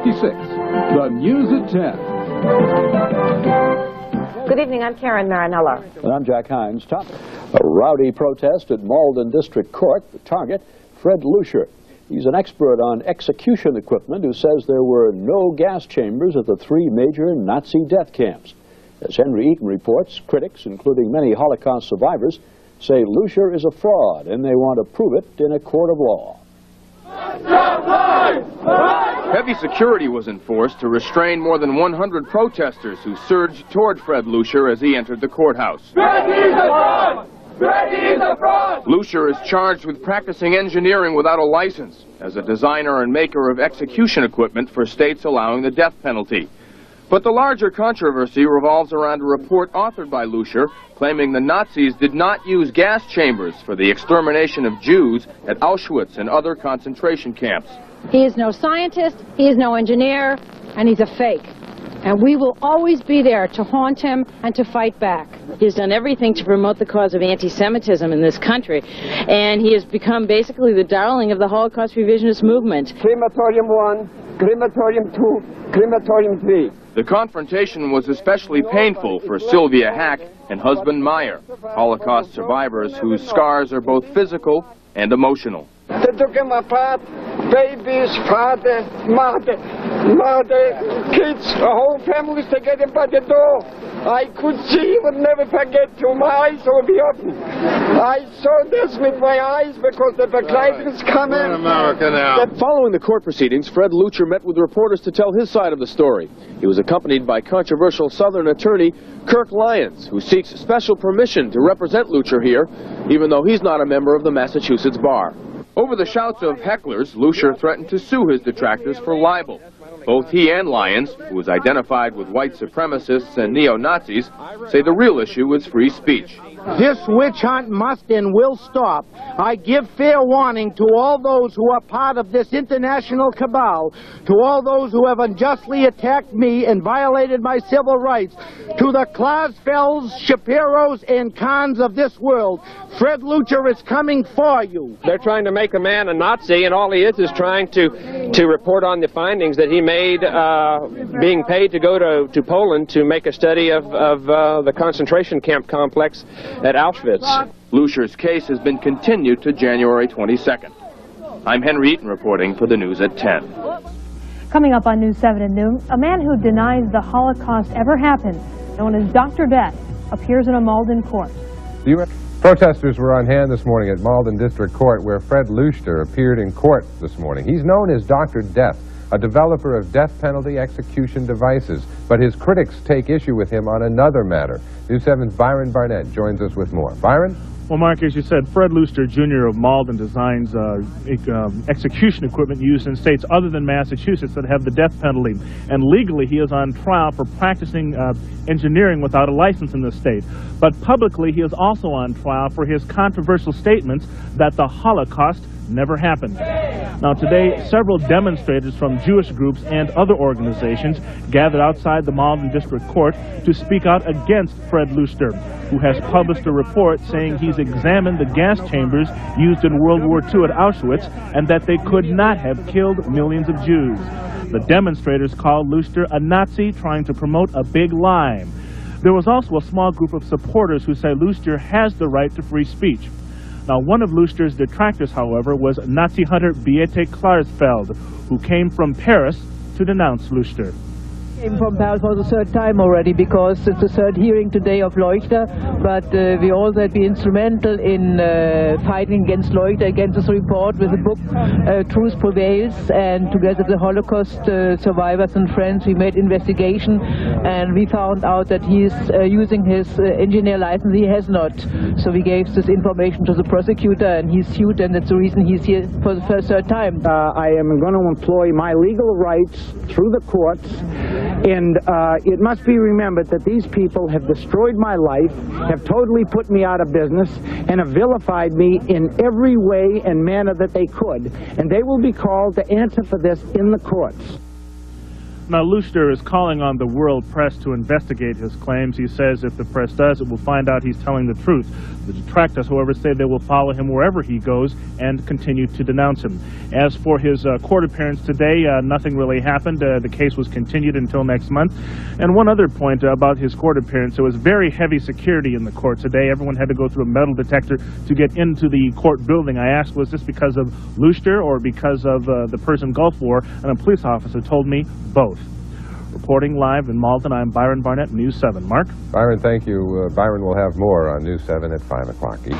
56. The News at 10. Good evening, I'm Karen Marinello. And I'm Jack Hines. A rowdy protest at Malden District Court. The target, Fred Leuch. He's an expert on execution equipment who says there were no gas chambers at the 3 major Nazi death camps. As Henry Eaton reports, critics, including many Holocaust survivors, say Leuch is a fraud and they want to prove it in a court of law. Heavy security was enforced to restrain more than 100 protesters who surged toward Fred Leuch as he entered the courthouse. Leuch is charged with practicing engineering without a license as a designer and maker of execution equipment for states allowing the death penalty. But the larger controversy revolves around a report authored by Leuch claiming the Nazis did not use gas chambers for the extermination of Jews at Auschwitz and other concentration camps. He is no scientist, he is no engineer, and he's a fake. And we will always be there to haunt him and to fight back. He's done everything to promote the cause of anti-Semitism in this country, and he has become basically the darling of the Holocaust revisionist movement. Crematorium 1, crematorium 2, crematorium 3. The confrontation was especially painful for Sylvia Hack and husband Meyer, Holocaust survivors whose scars are both physical and emotional. They took him apart, babies, father, mother, kids, the whole families to get him by the door. I could see, would never forget till my eyes would be open. I saw this with my eyes because the begleiters coming. We're in America now. Following the court proceedings, Fred Leuch met with reporters to tell his side of the story. He was accompanied by controversial Southern attorney Kirk Lyons, who seeks special permission to represent Leuch here, even though he's not a member of the Massachusetts bar. Over the shouts of hecklers, Leuch threatened to sue his detractors for libel. Both he and Lyons, who was identified with white supremacists and neo-Nazis, say the real issue is free speech. This witch hunt must and will stop. I give fair warning to all those who are part of this international cabal, to all those who have unjustly attacked me and violated my civil rights, to the Klasfelds, Shapiros, and Kahns of this world. Fred Leuch is coming for you. They're trying to make a man a Nazi, and all he is trying to report on the findings that he made being paid to go to Poland to make a study of the concentration camp complex at Auschwitz. Leuch's case has been continued to January 22nd. I'm Henry Eaton reporting for the News at 10. Coming up on News 7 at noon, a man who denies the Holocaust ever happened, known as Dr. Death, appears in a Malden court. Protesters were on hand this morning at Malden District Court, where Fred Leuch appeared in court this morning. He's known as Dr. Death, a developer of death penalty execution devices, but his critics take issue with him on another matter. News 7's Byron Barnett joins us with more. Byron? Well, Mark, as you said, Fred Leuch Jr. of Malden designs execution equipment used in states other than Massachusetts that have the death penalty. And legally, he is on trial for practicing engineering without a license in the state. But publicly, he is also on trial for his controversial statements that the Holocaust never happened. Now today, several demonstrators from Jewish groups and other organizations gathered outside the Malden District Court to speak out against Fred Leuch, who has published a report saying he's examined the gas chambers used in World War II at Auschwitz and that they could not have killed millions of Jews. The demonstrators called Leuch a Nazi trying to promote a big lie. There was also a small group of supporters who say Leuch has the right to free speech. Now, one of Leuch's detractors, however, was Nazi hunter Beate Klarsfeld, who came from Paris to denounce Leuch. Came from Paris for the third time already because it's the third hearing today of Leuch, but we also had been instrumental in fighting against Leuch, against this report with the book Truth Prevails, and together with the Holocaust survivors and friends we made investigation, and we found out that he is using his engineer license. He has not, so we gave this information to the prosecutor and he's sued, and that's the reason he's here for the third time. I am going to employ my legal rights through the courts. And it must be remembered that these people have destroyed my life, have totally put me out of business, and have vilified me in every way and manner that they could. And they will be called to answer for this in the courts. Now, Leuchter is calling on the world press to investigate his claims. He says if the press does, it will find out he's telling the truth. The detractors, however, say they will follow him wherever he goes and continue to denounce him. As for his court appearance today, nothing really happened. The case was continued until next month. And one other point about his court appearance, there was very heavy security in the court today. Everyone had to go through a metal detector to get into the court building. I asked, was this because of Leuchter or because of the Persian Gulf War? And a police officer told me both. Reporting live in Malden, I'm Byron Barnett, News 7. Mark? Byron, thank you. Byron will have more on News 7 at 5 o'clock each.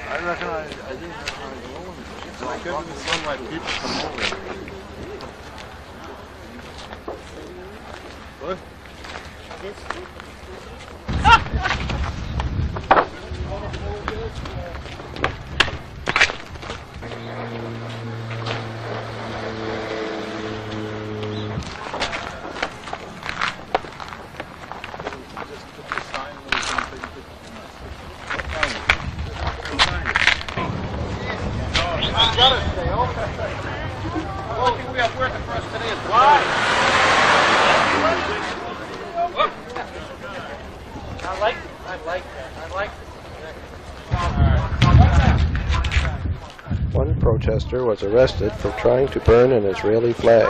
I reckon I didn't recognize the woman. I couldn't sound like people come over. What? One protester was arrested for trying to burn an Israeli flag.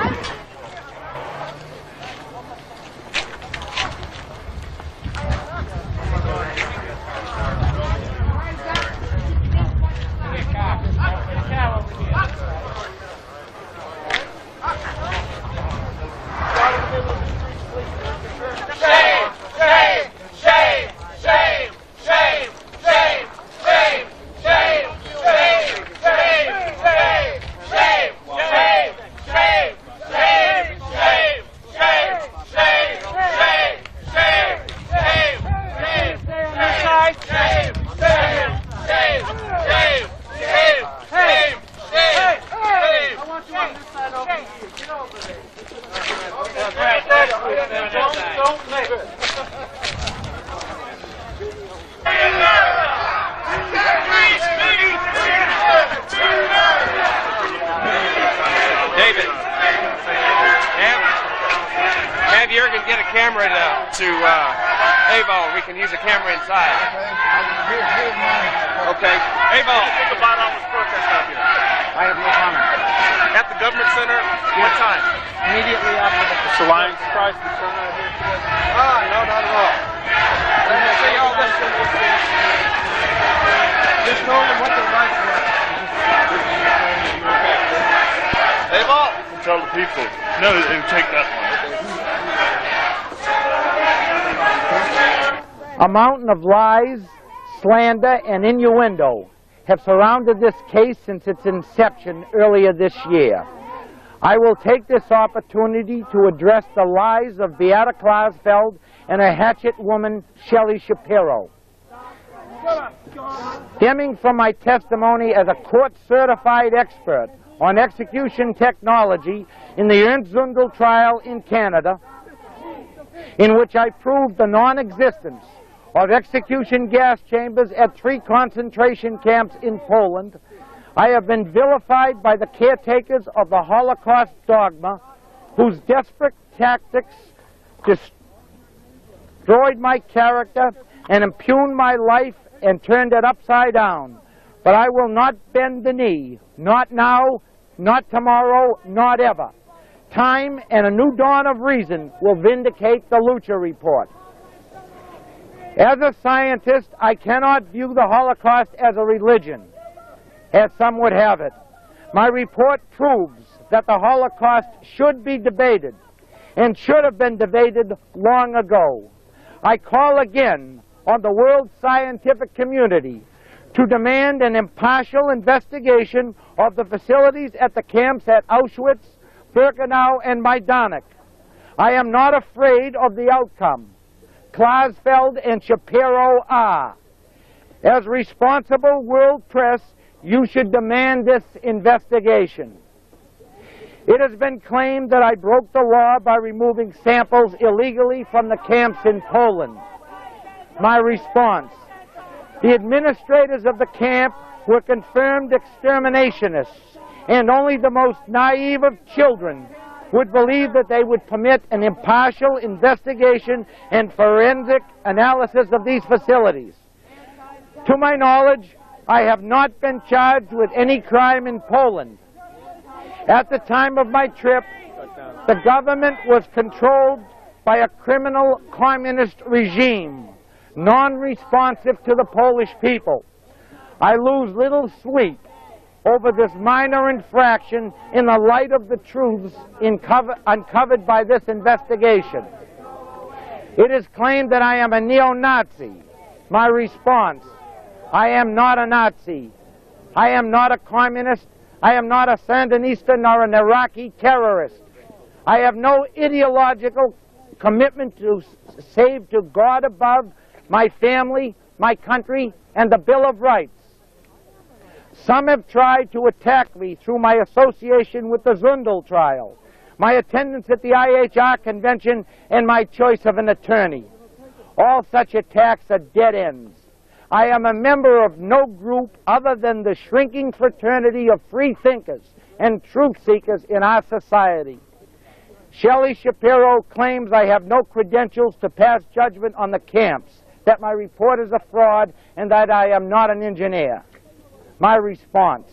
David, have Jurgen get a camera to Avo. We can use a camera inside. Okay. Avo. What do you think about all this protest out here? I have no comment. At the government center, what time? Immediately after the... So I'm surprised we turned out here today. No, not at all. See all this. Just know what the rights were. Avo. Tell the people. No, it'll take that A mountain of lies, slander, and innuendo have surrounded this case since its inception earlier this year. I will take this opportunity to address the lies of Beata Klausfeld and her hatchet woman, Shelley Shapiro. Stemming from my testimony as a court-certified expert on execution technology in the Ernst Zundel trial in Canada, in which I proved the non-existence of execution gas chambers at 3 concentration camps in Poland, I have been vilified by the caretakers of the Holocaust dogma, whose desperate tactics destroyed my character and impugned my life and turned it upside down. But I will not bend the knee, not now, not tomorrow, not ever. Time and a new dawn of reason will vindicate the Leuch report. As a scientist, I cannot view the Holocaust as a religion, as some would have it. My report proves that the Holocaust should be debated, and should have been debated long ago. I call again on the world scientific community to demand an impartial investigation of the facilities at the camps at Auschwitz, Birkenau, and Majdanek. I am not afraid of the outcome. Klausfeld and Shapiro are. As responsible world press, you should demand this investigation. It has been claimed that I broke the law by removing samples illegally from the camps in Poland. My response: the administrators of the camp were confirmed exterminationists, and only the most naive of children would believe that they would permit an impartial investigation and forensic analysis of these facilities. To my knowledge, I have not been charged with any crime in Poland. At the time of my trip, the government was controlled by a criminal communist regime, non-responsive to the Polish people. I lose little sleep over this minor infraction in the light of the truths uncovered by this investigation. It is claimed that I am a neo-Nazi. My response: I am not a Nazi. I am not a communist. I am not a Sandinista nor an Iraqi terrorist. I have no ideological commitment to save to God above, my family, my country, and the Bill of Rights. Some have tried to attack me through my association with the Zundel trial, my attendance at the IHR convention, and my choice of an attorney. All such attacks are dead ends. I am a member of no group other than the shrinking fraternity of free thinkers and truth seekers in our society. Shelley Shapiro claims I have no credentials to pass judgment on the camps, that my report is a fraud, and that I am not an engineer. My response: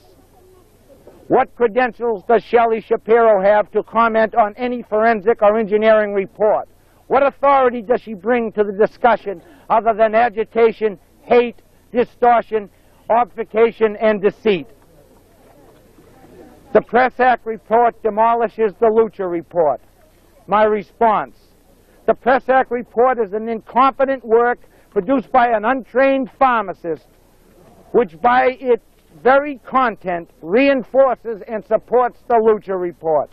what credentials does Shelley Shapiro have to comment on any forensic or engineering report? What authority does she bring to the discussion other than agitation, hate, distortion, obfuscation, and deceit? The Press Act report demolishes the Leuch report. My response: the Press Act report is an incompetent work produced by an untrained pharmacist, which by its very content reinforces and supports the Leuch report.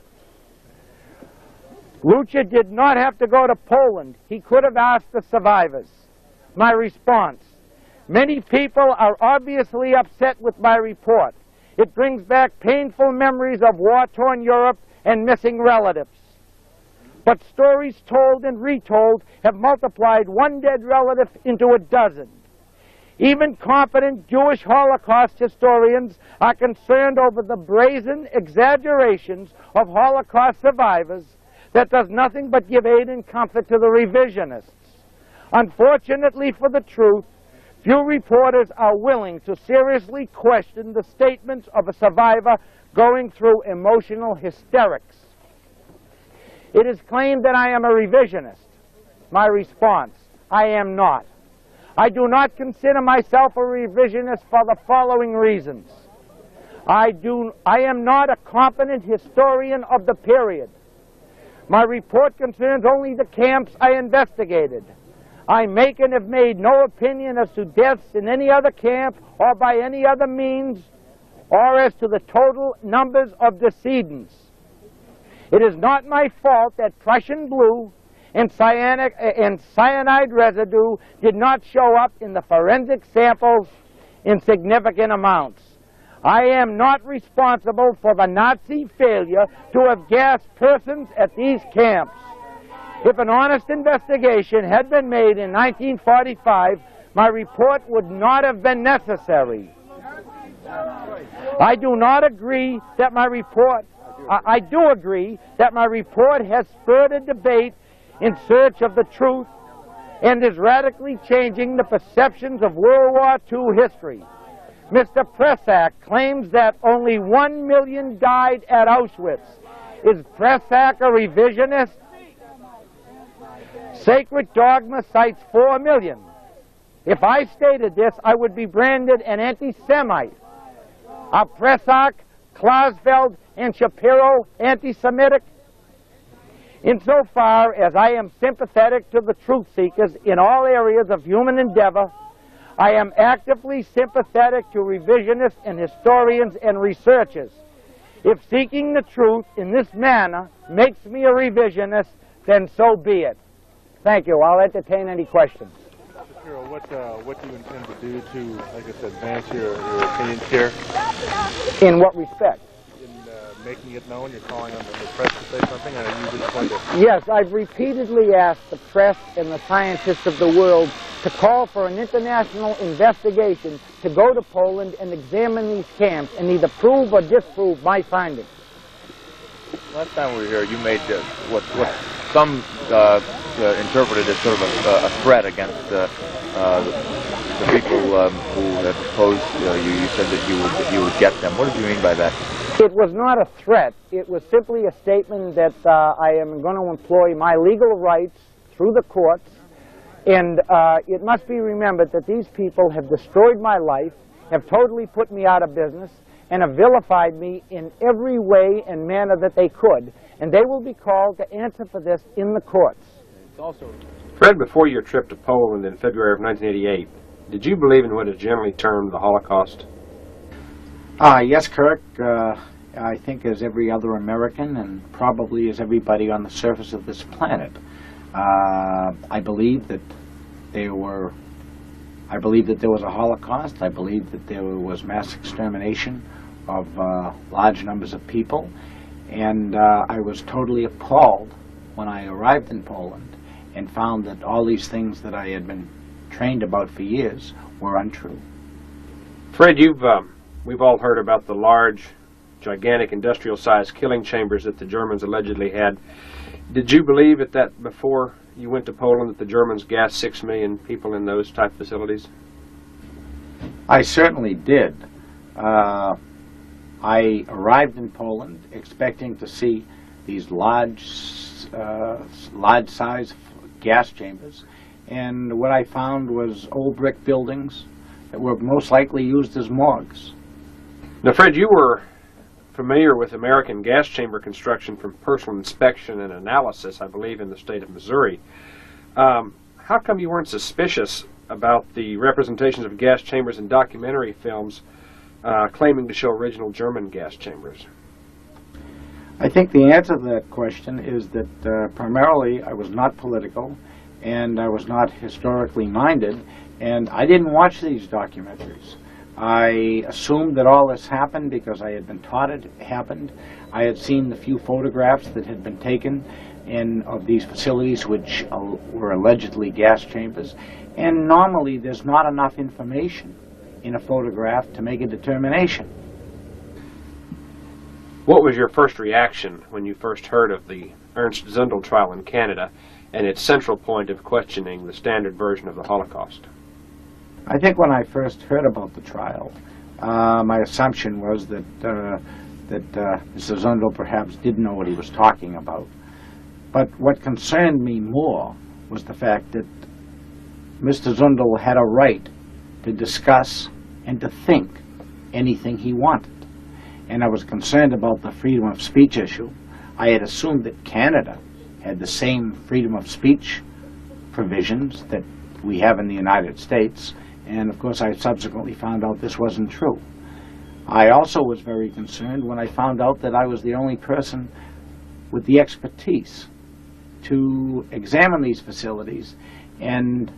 Leuch did not have to go to Poland. He could have asked the survivors. My response: many people are obviously upset with my report. It brings back painful memories of war-torn Europe and missing relatives. But stories told and retold have multiplied one dead relative into a dozen. Even competent Jewish Holocaust historians are concerned over the brazen exaggerations of Holocaust survivors that does nothing but give aid and comfort to the revisionists. Unfortunately for the truth, few reporters are willing to seriously question the statements of a survivor going through emotional hysterics. It is claimed that I am a revisionist. My response: I am not. I do not consider myself a revisionist for the following reasons. I am not a competent historian of the period. My report concerns only the camps I investigated. I make and have made no opinion as to deaths in any other camp or by any other means, or as to the total numbers of decedents. It is not my fault that Prussian blue and cyanide residue did not show up in the forensic samples in significant amounts. I am not responsible for the Nazi failure to have gassed persons at these camps. If an honest investigation had been made in 1945, my report would not have been necessary. I do agree that my report has spurred a debate in search of the truth and is radically changing the perceptions of World War II history. Mr. Pressack claims that only 1 million died at Auschwitz. Is Pressack a revisionist? Sacred Dogma cites 4 million. If I stated this, I would be branded an anti-Semite. Are Pressack, Klausfeld, and Shapiro anti-Semitic? Insofar as I am sympathetic to the truth seekers in all areas of human endeavor, I am actively sympathetic to revisionists and historians and researchers. If seeking the truth in this manner makes me a revisionist, then so be it. Thank you. I'll entertain any questions. Shapiro, what do you intend to do to, I guess, advance your opinions here? In what respect? In making it known? You're calling on the press to say something, or are you just going to... Yes, I've repeatedly asked the press and the scientists of the world to call for an international investigation to go to Poland and examine these camps and either prove or disprove my findings. Last time we were here, you made what some interpreted as sort of a threat against the people who have opposed you. You said that you would get them. What did you mean by that? It was not a threat. It was simply a statement that I am going to employ my legal rights through the courts, and it must be remembered that these people have destroyed my life, have totally put me out of business, and have vilified me in every way and manner that they could, and they will be called to answer for this in the courts. Fred, before your trip to Poland in February of 1988, did you believe in what is generally termed the Holocaust? Yes, Kirk. I think as every other American, and probably as everybody on the surface of this planet, I believe that there was a Holocaust. I believe that there was mass extermination of large numbers of people, and I was totally appalled when I arrived in Poland and found that all these things that I had been trained about for years were untrue. Fred, we've all heard about the large, gigantic industrial-sized killing chambers that the Germans allegedly had. Did you believe at that before you went to Poland that the Germans gassed 6 million people in those type facilities? I certainly did. I arrived in Poland expecting to see these large-size gas chambers, and what I found was old brick buildings that were most likely used as morgues. Now, Fred, you were familiar with American gas chamber construction from personal inspection and analysis, I believe, in the state of Missouri. How come you weren't suspicious about the representations of gas chambers in documentary films claiming to show original German gas chambers? I think the answer to that question is that primarily I was not political and I was not historically minded, and I didn't watch these documentaries. I assumed that all this happened because I had been taught it happened. I had seen the few photographs that had been taken of these facilities which were allegedly gas chambers, and normally there's not enough information in a photograph to make a determination. What was your first reaction when you first heard of the Ernst Zundel trial in Canada and its central point of questioning the standard version of the Holocaust? I think when I first heard about the trial, my assumption was that Mr. Zundel perhaps didn't know what he was talking about. But what concerned me more was the fact that Mr. Zundel had a right to discuss and to think anything he wanted. And I was concerned about the freedom of speech issue. I had assumed that Canada had the same freedom of speech provisions that we have in the United States, and of course I subsequently found out this wasn't true. I also was very concerned when I found out that I was the only person with the expertise to examine these facilities and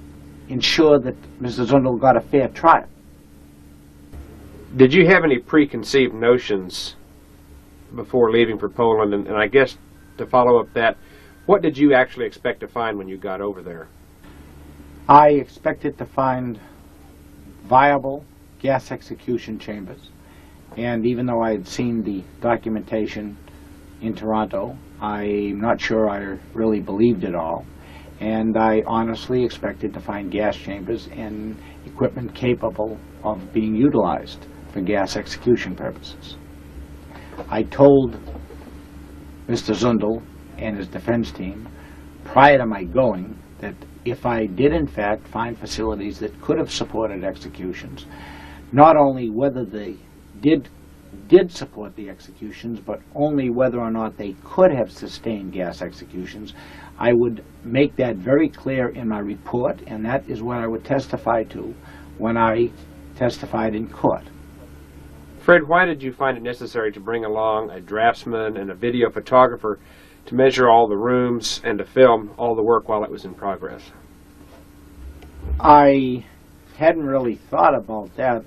ensure that Mr. Zundel got a fair trial. Did you have any preconceived notions before leaving for Poland? And I guess to follow up that, what did you actually expect to find when you got over there? I expected to find viable gas execution chambers, and even though I had seen the documentation in Toronto, I'm not sure I really believed it all, and I honestly expected to find gas chambers and equipment capable of being utilized for gas execution purposes. I told Mr. Zundel and his defense team prior to my going that if I did in fact find facilities that could have supported executions, not only whether they did support the executions, but only whether or not they could have sustained gas executions, I would make that very clear in my report, and that is what I would testify to when I testified in court. Fred, why did you find it necessary to bring along a draftsman and a video photographer to measure all the rooms and to film all the work while it was in progress? I hadn't really thought about that.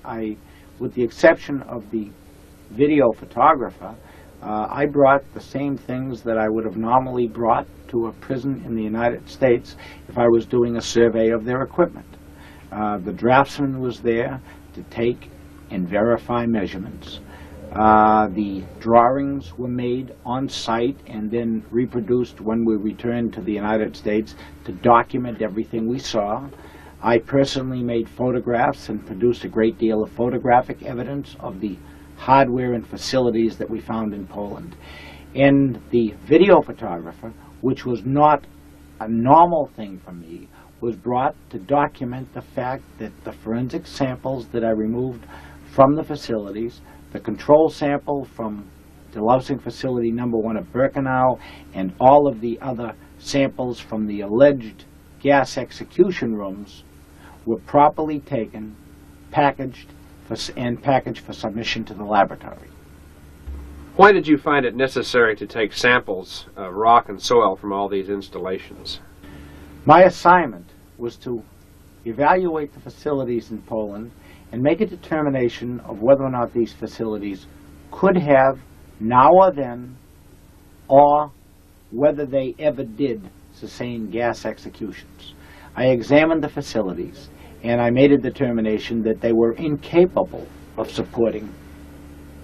With the exception of the video photographer, I brought the same things that I would have normally brought to a prison in the United States if I was doing a survey of their equipment. The draftsman was there to take and verify measurements. The drawings were made on site and then reproduced when we returned to the United States to document everything we saw. I personally made photographs and produced a great deal of photographic evidence of the hardware and facilities that we found in Poland. And the video photographer, which was not a normal thing for me, was brought to document the fact that the forensic samples that I removed from the facilities, the control sample from the Leuch facility number 1 at Birkenau, and all of the other samples from the alleged gas execution rooms were properly taken, packaged for submission to the laboratory. Why did you find it necessary to take samples of rock and soil from all these installations? My assignment was to evaluate the facilities in Poland and make a determination of whether or not these facilities could have, now or then, or whether they ever did sustain gas executions. I examined the facilities and I made a determination that they were incapable of supporting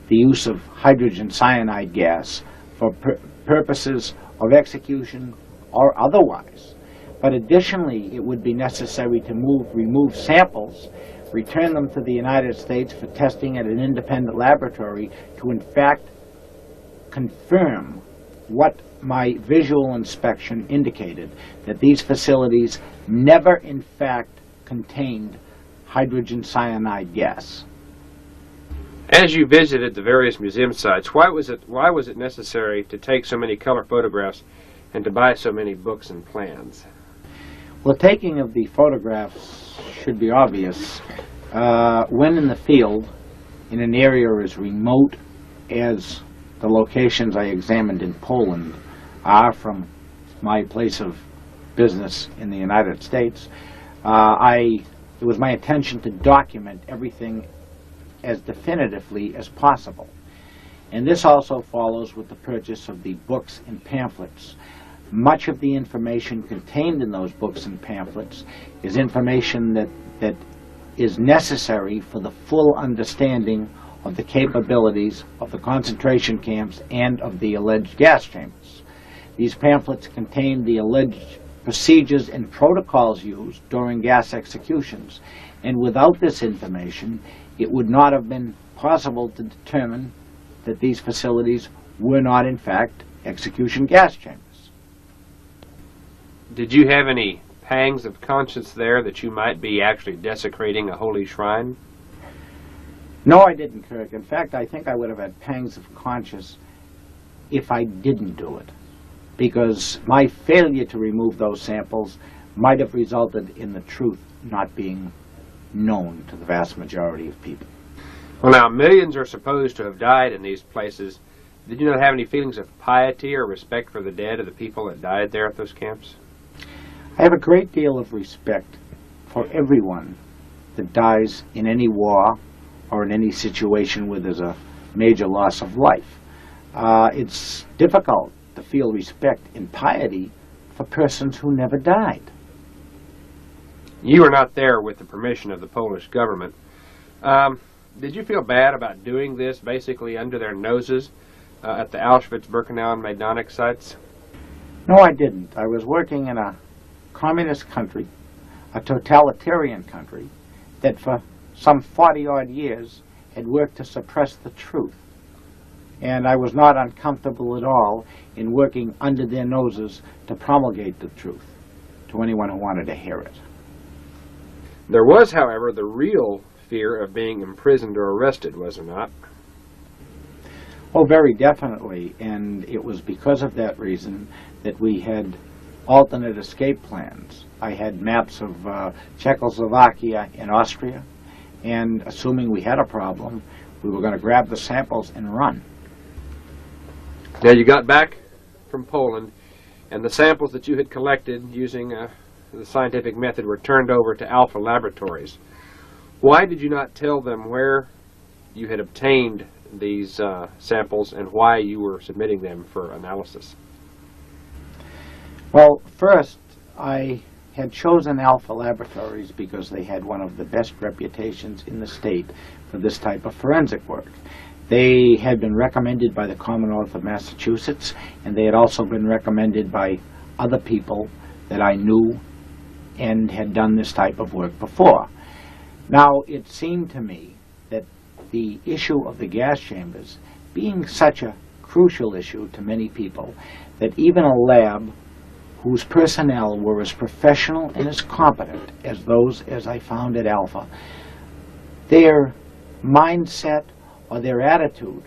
the use of hydrogen cyanide gas for purposes of execution or otherwise. But additionally, it would be necessary to remove samples, return them to the United States for testing at an independent laboratory to in fact confirm what my visual inspection indicated, that these facilities never in fact contained hydrogen cyanide gas. As you visited the various museum sites, why was it necessary to take so many color photographs and to buy so many books and plans? Well, taking of the photographs should be obvious. When in the field, in an area as remote as the locations I examined in Poland are from my place of business in the United States, it was my intention to document everything as definitively as possible. And this also follows with the purchase of the books and pamphlets. Much of the information contained in those books and pamphlets is information that is necessary for the full understanding of the capabilities of the concentration camps and of the alleged gas chambers. These pamphlets contain the alleged procedures and protocols used during gas executions, and without this information, it would not have been possible to determine that these facilities were not, in fact, execution gas chambers. Did you have any pangs of conscience there that you might be actually desecrating a holy shrine? No, I didn't, Kirk. In fact, I think I would have had pangs of conscience if I didn't do it, because my failure to remove those samples might have resulted in the truth not being known to the vast majority of people. Well, now, millions are supposed to have died in these places. Did you not have any feelings of piety or respect for the dead of the people that died there at those camps? I have a great deal of respect for everyone that dies in any war or in any situation where there's a major loss of life. It's difficult to feel respect and piety for persons who never died. You were not there with the permission of the Polish government. Did you feel bad about doing this basically under their noses at the Auschwitz, Birkenau, and Majdanek sites? No, I didn't. I was working in a communist country, a totalitarian country, that for some 40-odd years had worked to suppress the truth. And I was not uncomfortable at all in working under their noses to promulgate the truth to anyone who wanted to hear it. There was, however, the real fear of being imprisoned or arrested, was there not? Oh, very definitely. And it was because of that reason that we had alternate escape plans. I had maps of Czechoslovakia and Austria, and assuming we had a problem, we were going to grab the samples and run. Now, you got back from Poland, and the samples that you had collected using the scientific method were turned over to Alpha Laboratories. Why did you not tell them where you had obtained these samples and why you were submitting them for analysis? Well, first, I had chosen Alpha Laboratories because they had one of the best reputations in the state for this type of forensic work. They had been recommended by the Commonwealth of Massachusetts, and they had also been recommended by other people that I knew and had done this type of work before. Now, it seemed to me that the issue of the gas chambers, being such a crucial issue to many people, that even a lab whose personnel were as professional and as competent as those as I found at Alpha, their mindset or their attitude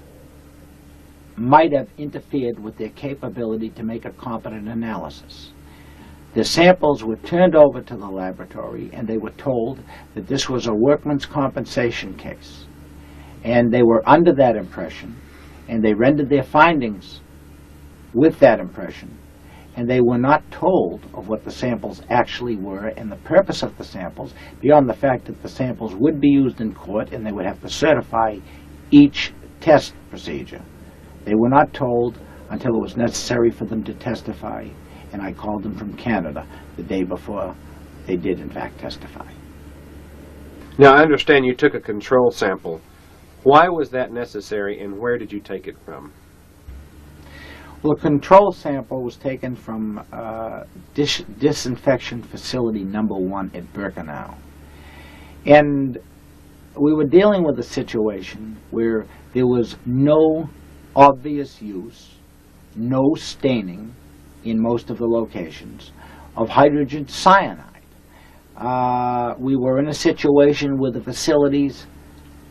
might have interfered with their capability to make a competent analysis. The samples were turned over to the laboratory and they were told that this was a workman's compensation case. And they were under that impression, and they rendered their findings with that impression. And they were not told of what the samples actually were and the purpose of the samples, beyond the fact that the samples would be used in court and they would have to certify each test procedure. They were not told until it was necessary for them to testify, and I called them from Canada the day before they did in fact testify. Now, I understand you took a control sample. Why was that necessary, and where did you take it from? Well, a control sample was taken from disinfection facility number 1 at Birkenau. And we were dealing with a situation where there was no obvious use, no staining in most of the locations of hydrogen cyanide. We were in a situation where the facilities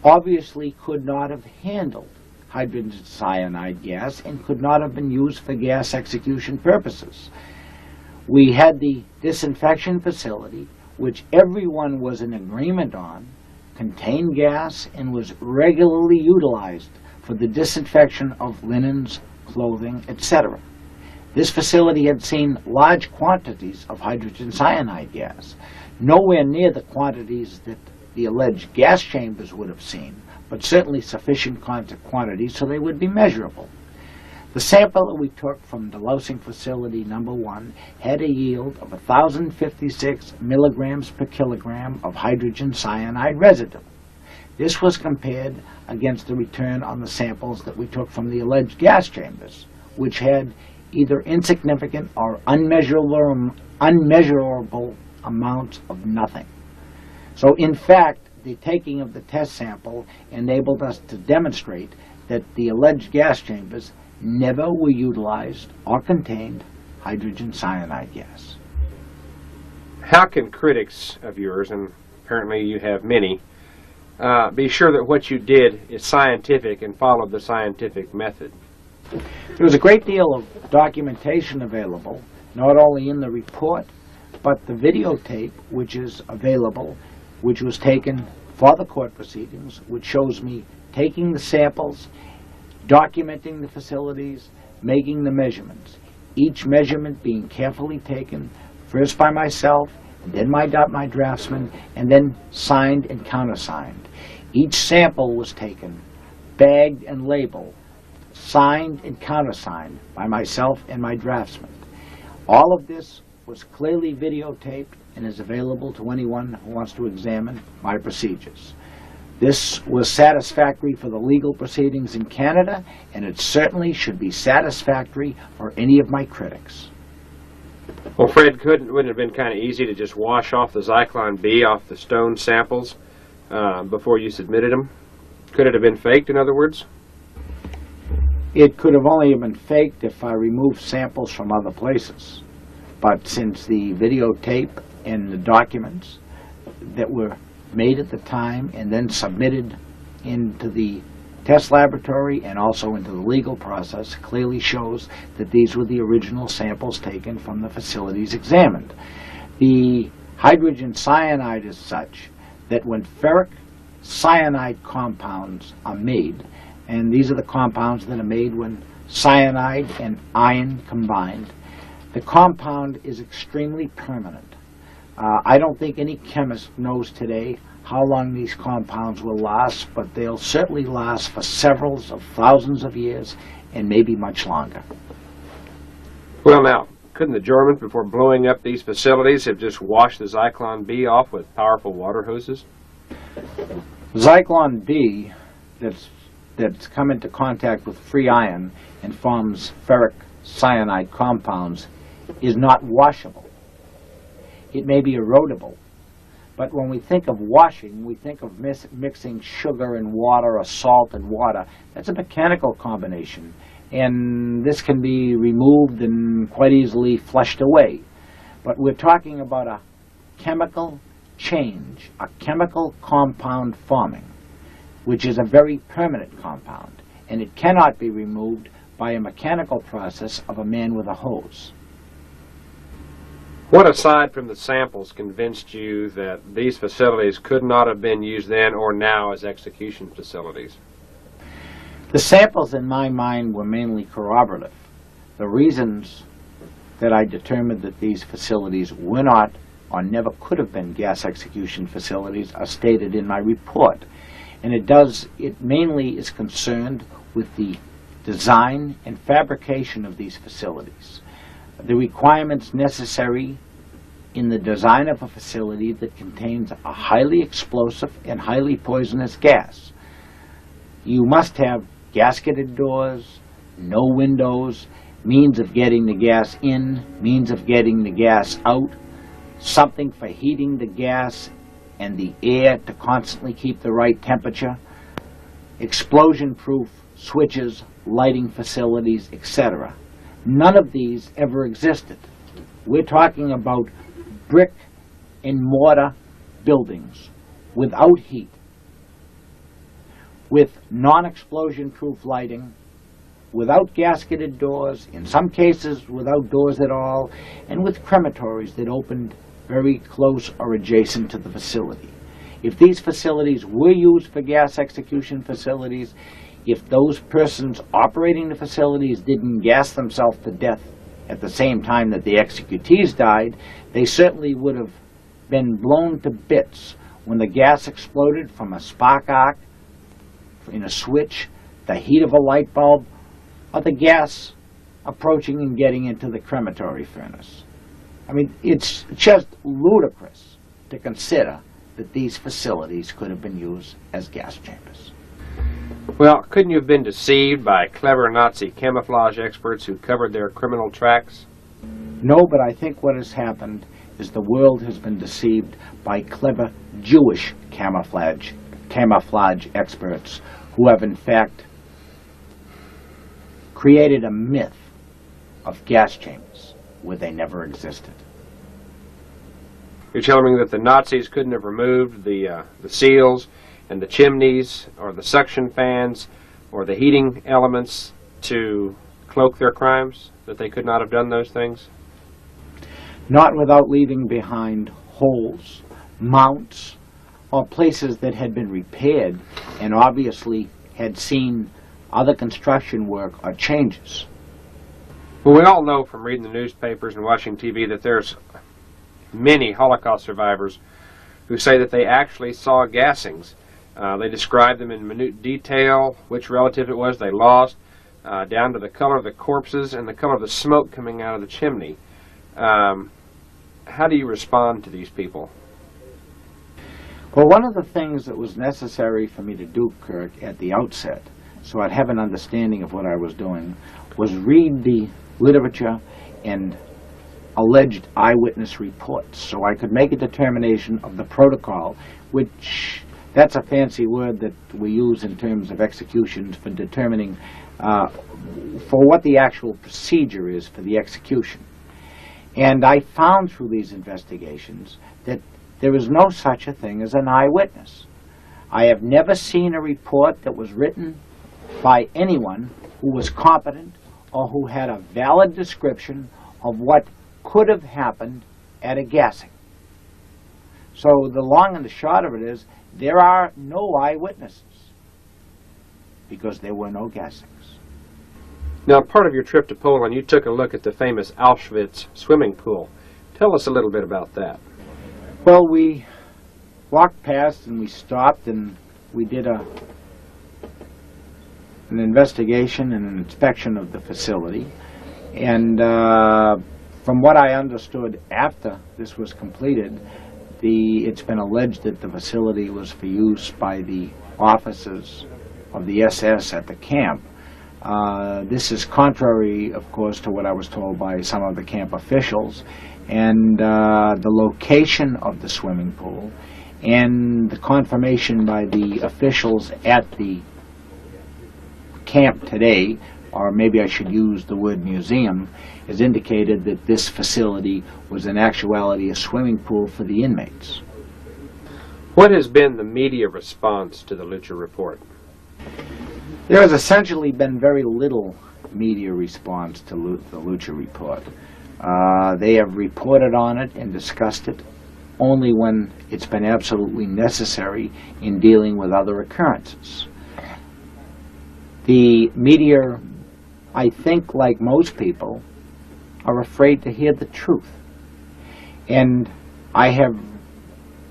obviously could not have handled hydrogen cyanide gas and could not have been used for gas execution purposes. We had the disinfection facility, which everyone was in agreement on, contained gas and was regularly utilized for the disinfection of linens, clothing, etc. This facility had seen large quantities of hydrogen cyanide gas, nowhere near the quantities that the alleged gas chambers would have seen, but certainly sufficient quantities so they would be measurable. The sample that we took from the Leuch facility number 1 had a yield of 1,056 milligrams per kilogram of hydrogen cyanide residue. This was compared against the return on the samples that we took from the alleged gas chambers, which had either insignificant or unmeasurable amounts of nothing. So in fact, the taking of the test sample enabled us to demonstrate that the alleged gas chambers never were utilized or contained hydrogen cyanide gas. How can critics of yours, and apparently you have many, be sure that what you did is scientific and followed the scientific method? There was a great deal of documentation available, not only in the report, but the videotape which is available, which was taken for the court proceedings, which shows me taking the samples, documenting the facilities, making the measurements. Each measurement being carefully taken, first by myself, and then my draftsman, and then signed and countersigned. Each sample was taken, bagged and labeled, signed and countersigned by myself and my draftsman. All of this was clearly videotaped and is available to anyone who wants to examine my procedures. This was satisfactory for the legal proceedings in Canada, and it certainly should be satisfactory for any of my critics. Well, Fred, wouldn't it have been kind of easy to just wash off the Zyklon B off the stone samples before you submitted them? Could it have been faked, in other words? It could have only been faked if I removed samples from other places. But since the videotape and the documents that were made at the time and then submitted into the test laboratory and also into the legal process clearly shows that these were the original samples taken from the facilities examined. The hydrogen cyanide is such that when ferric cyanide compounds are made, and these are the compounds that are made when cyanide and iron combined, the compound is extremely permanent. I don't think any chemist knows today how long these compounds will last, but they'll certainly last for several of thousands of years and maybe much longer. Well, now, couldn't the Germans, before blowing up these facilities, have just washed the Zyklon B off with powerful water hoses? Zyklon B that's come into contact with free iron and forms ferric cyanide compounds is not washable. It may be erodible, but when we think of washing, we think of mixing sugar and water or salt and water. That's a mechanical combination, and this can be removed and quite easily flushed away. But we're talking about a chemical change, a chemical compound forming, which is a very permanent compound, and it cannot be removed by a mechanical process of a man with a hose. What, aside from the samples, convinced you that these facilities could not have been used then or now as execution facilities? The samples, in my mind, were mainly corroborative. The reasons that I determined that these facilities were not or never could have been gas execution facilities are stated in my report. And it mainly is concerned with the design and fabrication of these facilities. The requirements necessary in the design of a facility that contains a highly explosive and highly poisonous gas. You must have gasketed doors, no windows, means of getting the gas in, means of getting the gas out, something for heating the gas and the air to constantly keep the right temperature, explosion-proof switches, lighting facilities, etc. None of these ever existed. We're talking about brick and mortar buildings without heat, with non-explosion proof lighting, without gasketed doors, in some cases without doors at all, and with crematories that opened very close or adjacent to the facility. If these facilities were used for gas execution facilities, if those persons operating the facilities didn't gas themselves to death at the same time that the executees died, they certainly would have been blown to bits when the gas exploded from a spark arc in a switch, the heat of a light bulb, or the gas approaching and getting into the crematory furnace. I mean, it's just ludicrous to consider that these facilities could have been used as gas chambers. Well, couldn't you have been deceived by clever Nazi camouflage experts who covered their criminal tracks? No, but I think what has happened is the world has been deceived by clever Jewish camouflage experts who have in fact created a myth of gas chambers where they never existed. You're telling me that the Nazis couldn't have removed the seals and the chimneys or the suction fans or the heating elements to cloak their crimes? That they could not have done those things? Not without leaving behind holes, mounts, or places that had been repaired and obviously had seen other construction work or changes. Well, we all know from reading the newspapers and watching TV that there's many Holocaust survivors who say that they actually saw gassings. They described them in minute detail, which relative it was they lost, down to the color of the corpses and the color of the smoke coming out of the chimney. How do you respond to these people? Well, one of the things that was necessary for me to do, Kirk, at the outset, so I'd have an understanding of what I was doing, was read the literature and alleged eyewitness reports, so I could make a determination of the protocol, which, that's a fancy word that we use in terms of executions for determining for what the actual procedure is for the execution. And I found through these investigations that there is no such a thing as an eyewitness. I have never seen a report that was written by anyone who was competent or who had a valid description of what could have happened at a gassing. So the long and the short of it is, there are no eyewitnesses because there were no gassings. Now, part of your trip to Poland, you took a look at the famous Auschwitz swimming pool. Tell us a little bit about that. Well, we walked past and we stopped and we did an investigation and an inspection of the facility. And from what I understood after this was completed, it's been alleged that the facility was for use by the officers of the SS at the camp. This is contrary, of course, to what I was told by some of the camp officials, and the location of the swimming pool and the confirmation by the officials at the camp today, or maybe I should use the word museum, has indicated that this facility was in actuality a swimming pool for the inmates. What has been the media response to the Leuch report? There has essentially been very little media response to the Leuch report. They have reported on it and discussed it only when it's been absolutely necessary in dealing with other occurrences. The media, I think, like most people, are afraid to hear the truth. And I have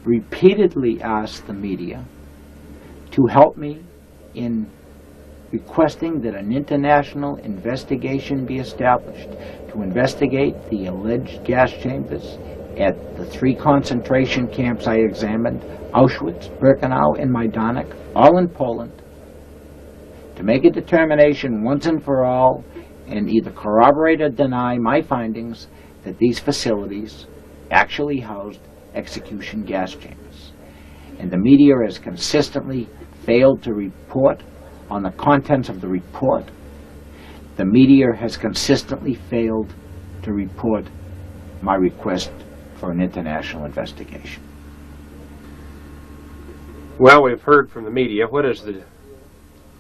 repeatedly asked the media to help me in requesting that an international investigation be established to investigate the alleged gas chambers at the 3 concentration camps I examined, Auschwitz, Birkenau, and Majdanek, all in Poland, to make a determination once and for all and either corroborate or deny my findings that these facilities actually housed execution gas chambers. And the media has consistently failed to report on the contents of the report. The media has consistently failed to report my request for an international investigation. Well, we've heard from the media. What is the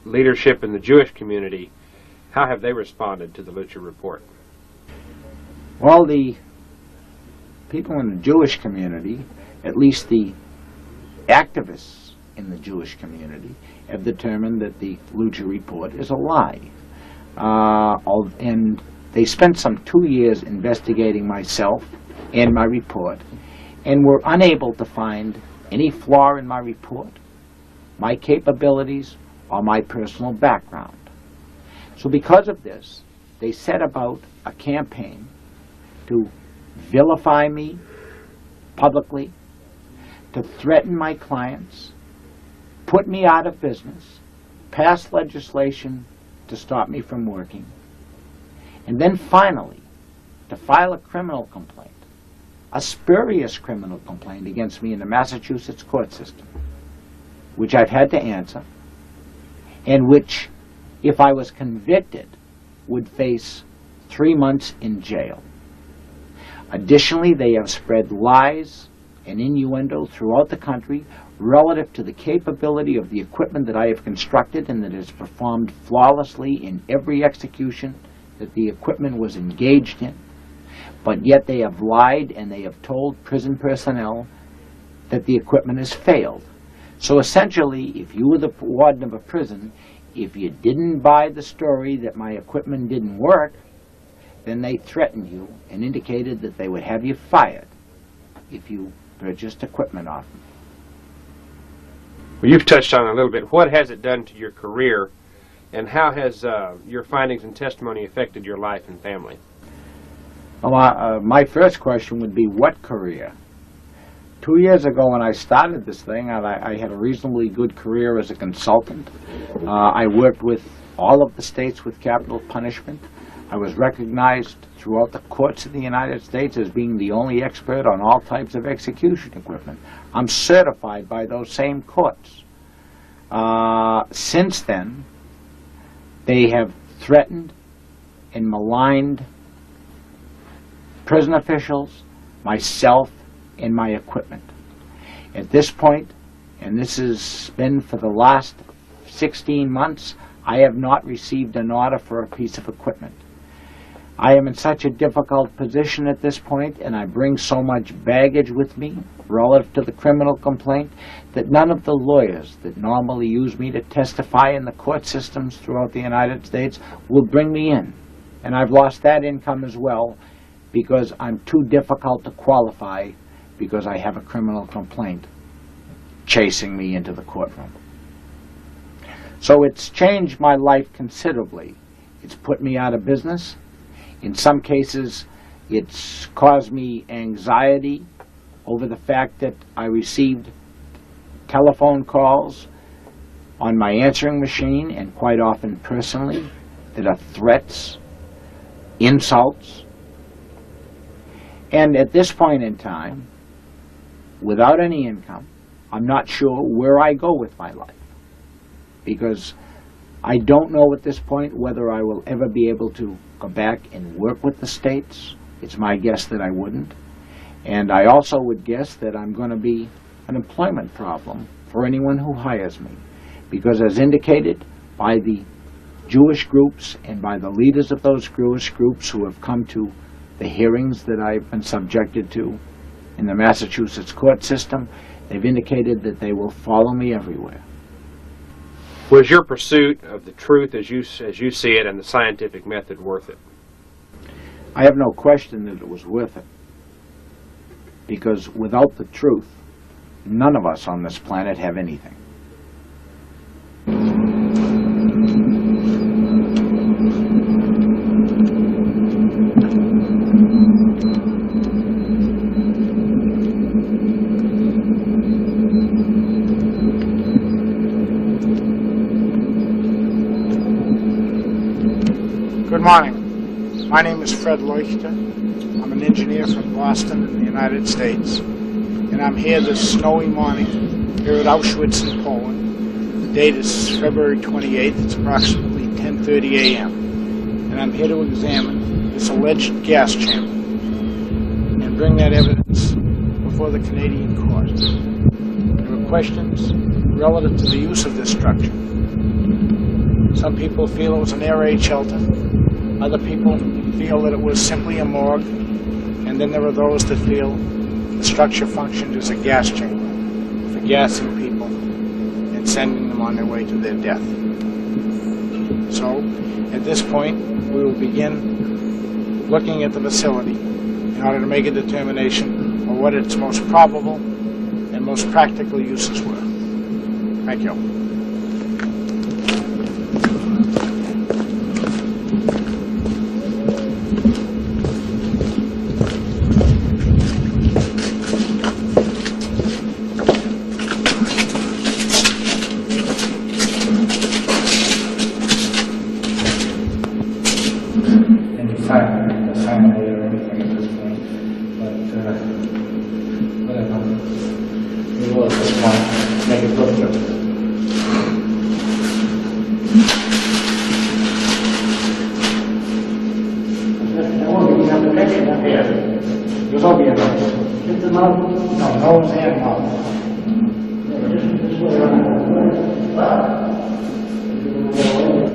leadership in the Jewish community? How have they responded to the Leuch report? Well, the people in the Jewish community, at least the activists in the Jewish community, have determined that the Leuch report is a lie. And they spent some 2 years investigating myself and my report, and were unable to find any flaw in my report, my capabilities, or my personal background. So because of this, they set about a campaign to vilify me publicly, to threaten my clients, put me out of business, pass legislation to stop me from working, and then finally to file a criminal complaint, a spurious criminal complaint against me in the Massachusetts court system, which I've had to answer, and which, if I was convicted, would face 3 months in jail. Additionally, they have spread lies and innuendo throughout the country relative to the capability of the equipment that I have constructed and that is performed flawlessly in every execution that the equipment was engaged in. But yet they have lied and they have told prison personnel that the equipment has failed. So essentially, if you were the warden of a prison, if you didn't buy the story that my equipment didn't work, then they threatened you and indicated that they would have you fired if you purchased equipment off them. Well, you've touched on it a little bit. What has it done to your career, and how has your findings and testimony affected your life and family? Well, my first question would be, what career? 2 years ago when I started this thing, I had a reasonably good career as a consultant. I worked with all of the states with capital punishment. I was recognized throughout the courts of the United States as being the only expert on all types of execution equipment. I'm certified by those same courts. Since then, they have threatened and maligned prison officials, myself, and my equipment. At this point, and this has been for the last 16 months, I have not received an order for a piece of equipment. I am in such a difficult position at this point, and I bring so much baggage with me relative to the criminal complaint, that none of the lawyers that normally use me to testify in the court systems throughout the United States will bring me in. And I've lost that income as well because I'm too difficult to qualify because I have a criminal complaint chasing me into the courtroom. So it's changed my life considerably. It's put me out of business. In some cases, it's caused me anxiety over the fact that I received telephone calls on my answering machine, and quite often personally, that are threats, insults. And at this point in time, without any income, I'm not sure where I go with my life, because I don't know at this point whether I will ever be able to go back and work with the states. It's my guess that I wouldn't. And I also would guess that I'm going to be an employment problem for anyone who hires me, because as indicated by the Jewish groups and by the leaders of those Jewish groups who have come to the hearings that I've been subjected to in the Massachusetts court system, they've indicated that they will follow me everywhere. Was your pursuit of the truth as you see it and the scientific method worth it? I have no question that it was worth it, because without the truth, none of us on this planet have anything. Good morning. My name is Fred Leuch. I'm an engineer from Boston in the United States. And I'm here this snowy morning here at Auschwitz in Poland. The date is February 28th. It's approximately 10:30 a.m. And I'm here to examine this alleged gas chamber and bring that evidence before the Canadian court. There are questions relative to the use of this structure. Some people feel it was an air raid shelter. Other people feel that it was simply a morgue. And then there are those that feel the structure functioned as a gas chamber for gassing people and sending them on their way to their death. So, at this point, we will begin looking at the facility in order to make a determination of what its most probable and most practical uses were. Thank you.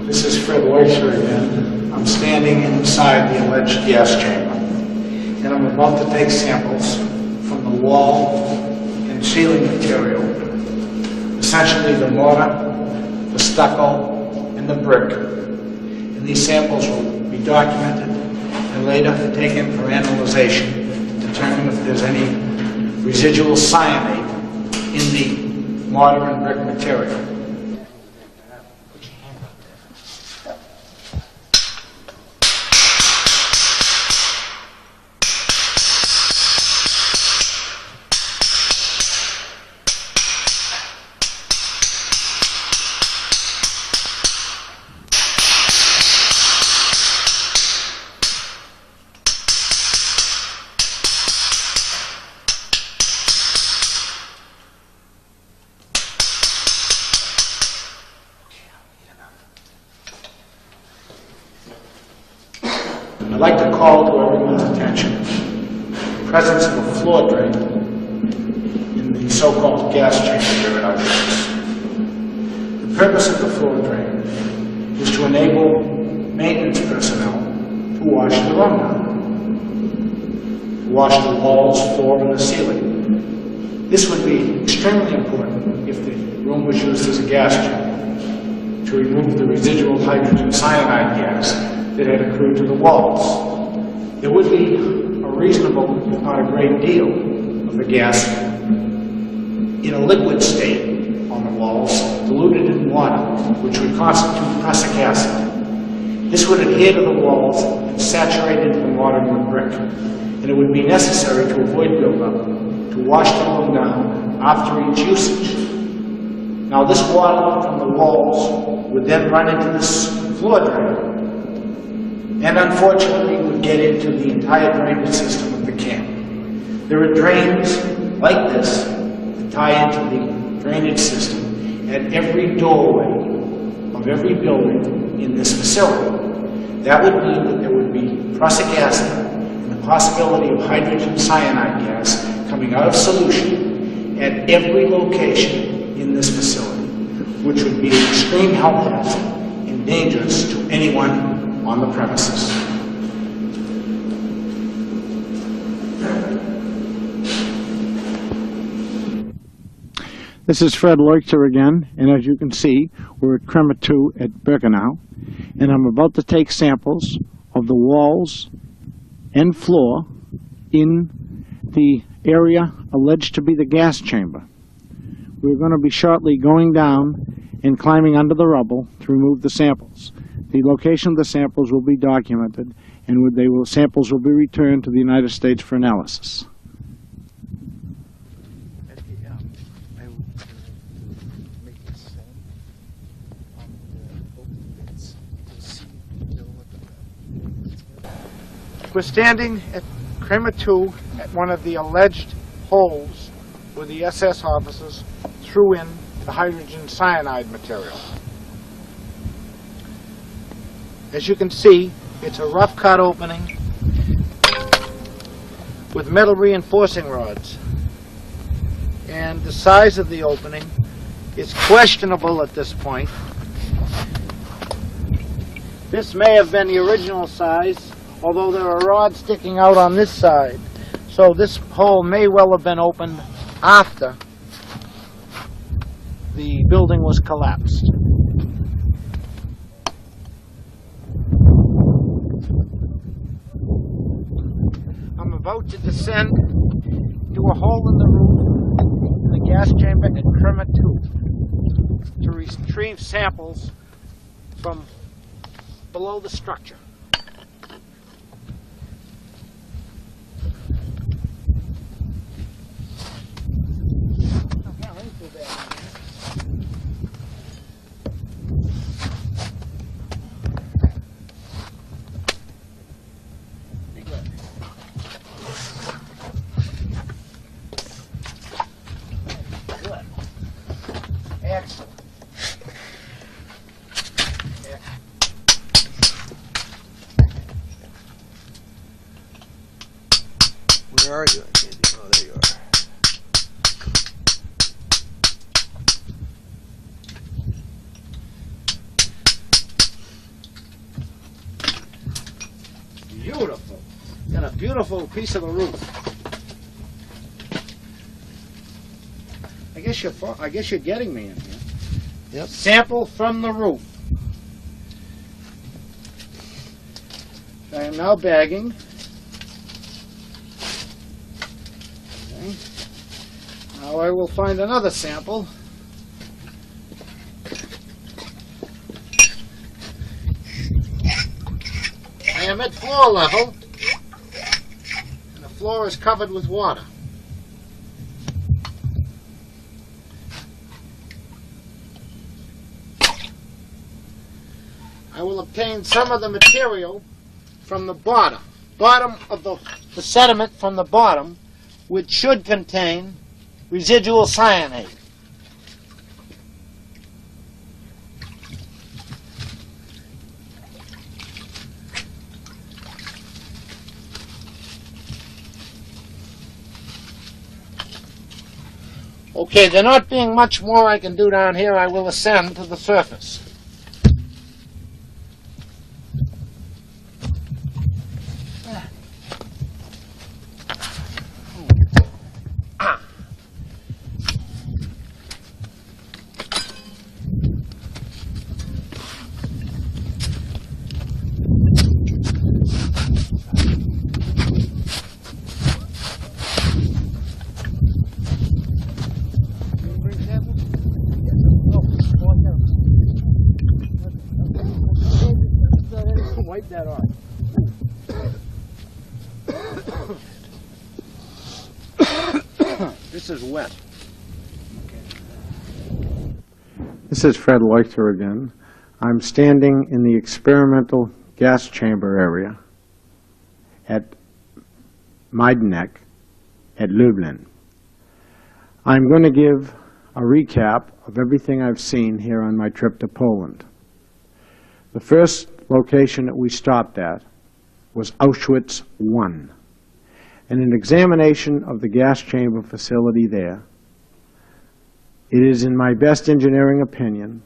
This is Fred Leuch again. I'm standing inside the alleged gas chamber, and I'm about to take samples from the wall and ceiling material, essentially the mortar, the stucco, and the brick. And these samples will be documented and later taken for analyzation to determine if there's any residual cyanide in the mortar and brick material. I'd like to call to everyone's attention the presence of a floor drain in the so-called gas chamber here at Auschwitz. The purpose of the floor drain is to enable maintenance personnel to wash the room down, to wash the walls, floor, and the ceiling. This would be extremely important if the room was used as a gas chamber, to remove the residual hydrogen cyanide gas that had accrued to the walls. There would be a reasonable, if not a great deal, of the gas in a liquid state on the walls, diluted in water, which would constitute prussic acid. This would adhere to the walls and saturate into the modern brick, and it would be necessary to avoid buildup, to wash them down after each usage. Now this water from the walls would then run into this floor drain, and unfortunately would get into the entire drainage system of the camp. There are drains like this that tie into the drainage system at every doorway of every building in this facility. That would mean that there would be prussic acid and the possibility of hydrogen cyanide gas coming out of solution at every location in this facility, which would be an extreme health hazard and dangerous to anyone on the premises. This is Fred Leuch again, and as you can see, we're at Crema 2 at Birkenau, and I'm about to take samples of the walls and floor in the area alleged to be the gas chamber. We're going to be shortly going down and climbing under the rubble to remove the samples. The location of the samples will be documented, and samples will be returned to the United States for analysis. We're standing at Crema 2 at one of the alleged holes where the SS officers threw in the hydrogen cyanide material. As you can see, it's a rough cut opening with metal reinforcing rods. And the size of the opening is questionable at this point. This may have been the original size, although there are rods sticking out on this side. So this hole may well have been opened after the building was collapsed. I'm about to descend to a hole in the roof in the gas chamber at Crema 2 to retrieve samples from below the structure. Excellent. Where are you? Oh, there you are. Beautiful. Got a beautiful piece of the roof. I guess you're getting me in here. Yep. Sample from the roof. I am now bagging. Okay. Now I will find another sample. I am at floor level, and the floor is covered with water. I will obtain some of the material from the bottom of the sediment from the bottom, which should contain residual cyanide. Okay, there not being much more I can do down here, I will ascend to the surface. wipe that off. This is wet. This is Fred Leuch again. I'm standing in the experimental gas chamber area at Majdanek at Lublin. I'm going to give a recap of everything I've seen here on my trip to Poland. The first location that we stopped at was Auschwitz I. And an examination of the gas chamber facility there, it is in my best engineering opinion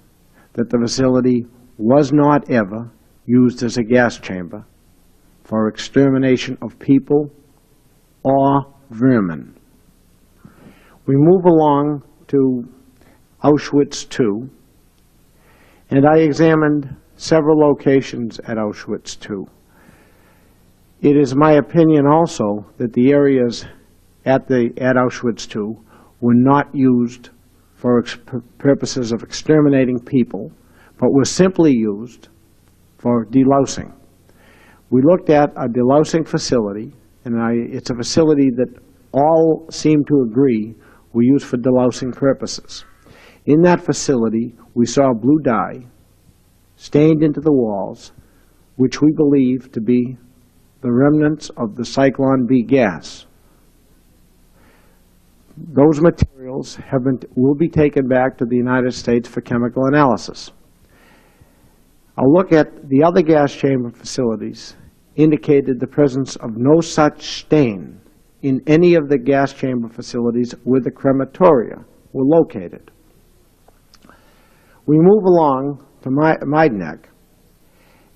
that the facility was not ever used as a gas chamber for extermination of people or vermin. We move along to Auschwitz II, and I examined several locations at Auschwitz II. It is my opinion also that the areas at Auschwitz II were not used for purposes of exterminating people, but were simply used for delousing. We looked at a delousing facility, and it's a facility that all seem to agree we use for delousing purposes. In that facility, we saw blue dye stained into the walls, which we believe to be the remnants of the Zyklon B gas. Those materials will be taken back to the United States for chemical analysis. A look at the other gas chamber facilities indicated the presence of no such stain in any of the gas chamber facilities where the crematoria were located. We move along to Majdanek,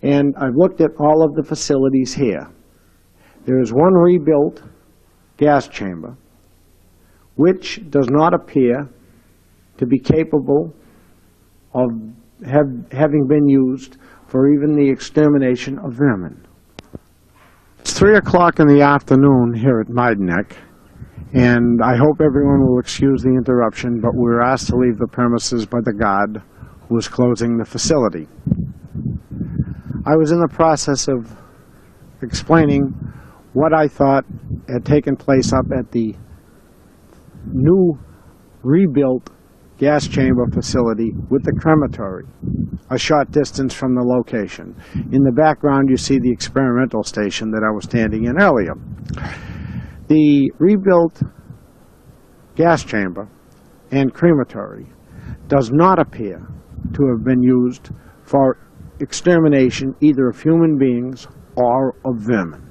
and I've looked at all of the facilities here. There is one rebuilt gas chamber which does not appear to be capable of having been used for even the extermination of vermin. It's 3 o'clock in the afternoon here at Majdanek, and I hope everyone will excuse the interruption, but we were asked to leave the premises by the guard who was closing the facility. I was in the process of explaining what I thought had taken place up at the new rebuilt gas chamber facility with the crematory, a short distance from the location. In the background you see the experimental station that I was standing in earlier. The rebuilt gas chamber and crematory does not appear to have been used for extermination either of human beings or of vermin.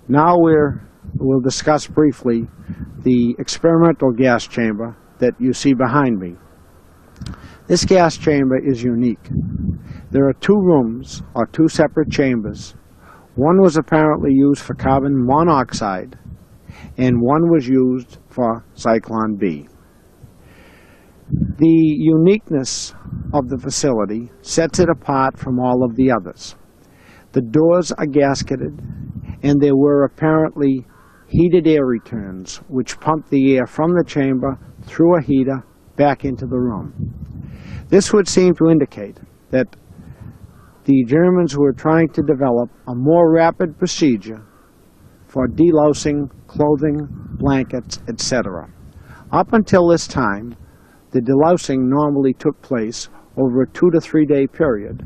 Now we'll discuss briefly the experimental gas chamber that you see behind me. This gas chamber is unique. There are 2 rooms, or 2 separate chambers. One was apparently used for carbon monoxide, and one was used for Zyklon B. The uniqueness of the facility sets it apart from all of the others. The doors are gasketed, and there were apparently heated air returns which pumped the air from the chamber through a heater back into the room. This would seem to indicate that the Germans were trying to develop a more rapid procedure for delousing clothing, blankets, etc. Up until this time, the delousing normally took place over a 2 to 3 day period,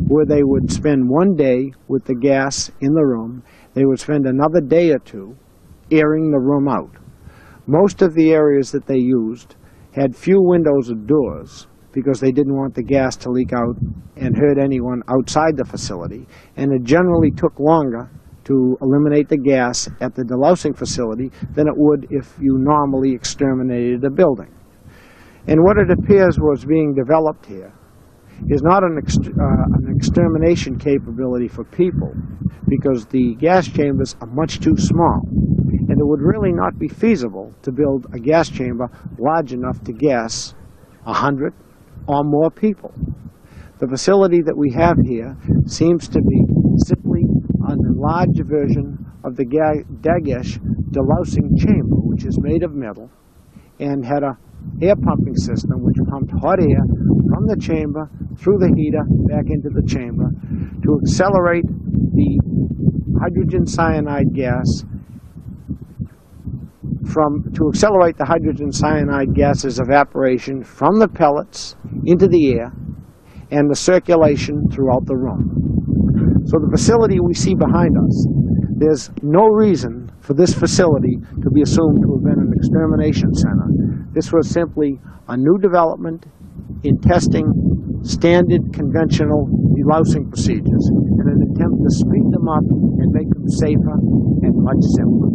where they would spend 1 day with the gas in the room. They would spend another day or 2 airing the room out. Most of the areas that they used had few windows or doors because they didn't want the gas to leak out and hurt anyone outside the facility, and it generally took longer to eliminate the gas at the delousing facility than it would if you normally exterminated a building. And what it appears was being developed here is not an extermination capability for people, because the gas chambers are much too small, and it would really not be feasible to build a gas chamber large enough to gas 100 or more people. The facility that we have here seems to be simply an enlarged version of the Dagesh delousing chamber, which is made of metal and had a air pumping system which pumped hot air from the chamber through the heater back into the chamber to accelerate the hydrogen cyanide gas gas's evaporation from the pellets into the air and the circulation throughout the room. So the facility we see behind us, there's no reason for this facility to be assumed to have been an extermination center. This was simply a new development in testing standard conventional delousing procedures in an attempt to speed them up and make them safer and much simpler.